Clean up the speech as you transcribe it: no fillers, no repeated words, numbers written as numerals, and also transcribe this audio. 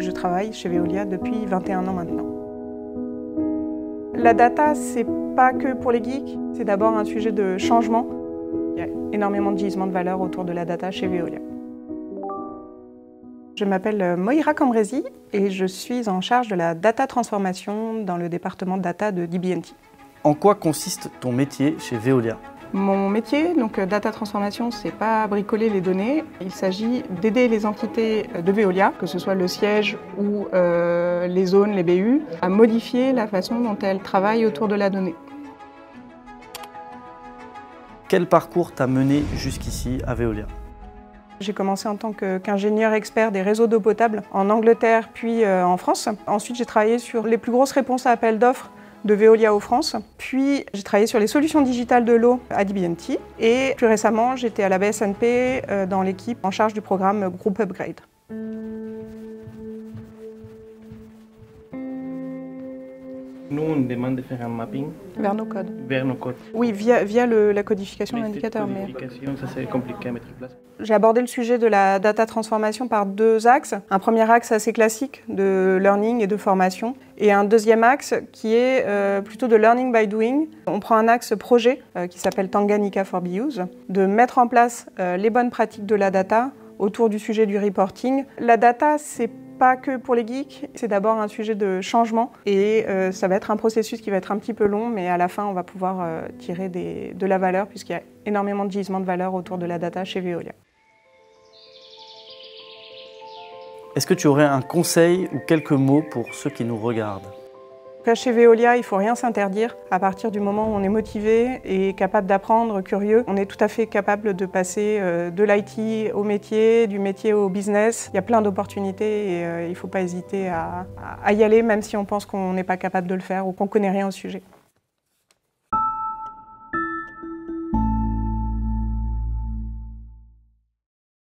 Je travaille chez Veolia depuis 21 ans maintenant. La data, c'est pas que pour les geeks, c'est d'abord un sujet de changement. Il y a énormément de gisements de valeur autour de la data chez Veolia. Je m'appelle Moira Cambresi et je suis en charge de la data transformation dans le département data de DB&T. En quoi consiste ton métier chez Veolia ? Mon métier, donc data transformation, c'est pas bricoler les données. Il s'agit d'aider les entités de Veolia, que ce soit le siège ou les zones, les BU, à modifier la façon dont elles travaillent autour de la donnée. Quel parcours t'a mené jusqu'ici à Veolia ? J'ai commencé en tant qu'ingénieur expert des réseaux d'eau potable en Angleterre puis en France. Ensuite, j'ai travaillé sur les plus grosses réponses à appels d'offres de Veolia aux France. Puis, j'ai travaillé sur les solutions digitales de l'eau à DB&T. Et plus récemment, j'étais à la BSNP dans l'équipe en charge du programme Group Upgrade. Nous, on demande de faire un mapping Vers nos codes. vers nos codes. Oui, via la codification d'indicateurs. Mais cette codification, ça c'est compliqué à mettre en place. J'ai abordé le sujet de la data transformation par deux axes. Un premier axe assez classique de learning et de formation. Et un deuxième axe qui est plutôt de learning by doing. On prend un axe projet qui s'appelle Tanganyika for BUs, de mettre en place les bonnes pratiques de la data autour du sujet du reporting. La data, c'est pas que pour les geeks, c'est d'abord un sujet de changement et ça va être un processus qui va être un petit peu long, mais à la fin, on va pouvoir tirer de la valeur puisqu'il y a énormément de gisements de valeur autour de la data chez Veolia. Est-ce que tu aurais un conseil ou quelques mots pour ceux qui nous regardent ? Chez Veolia, il ne faut rien s'interdire. À partir du moment où on est motivé et capable d'apprendre, curieux, on est tout à fait capable de passer de l'IT au métier, du métier au business. Il y a plein d'opportunités et il ne faut pas hésiter à y aller, même si on pense qu'on n'est pas capable de le faire ou qu'on ne connaît rien au sujet.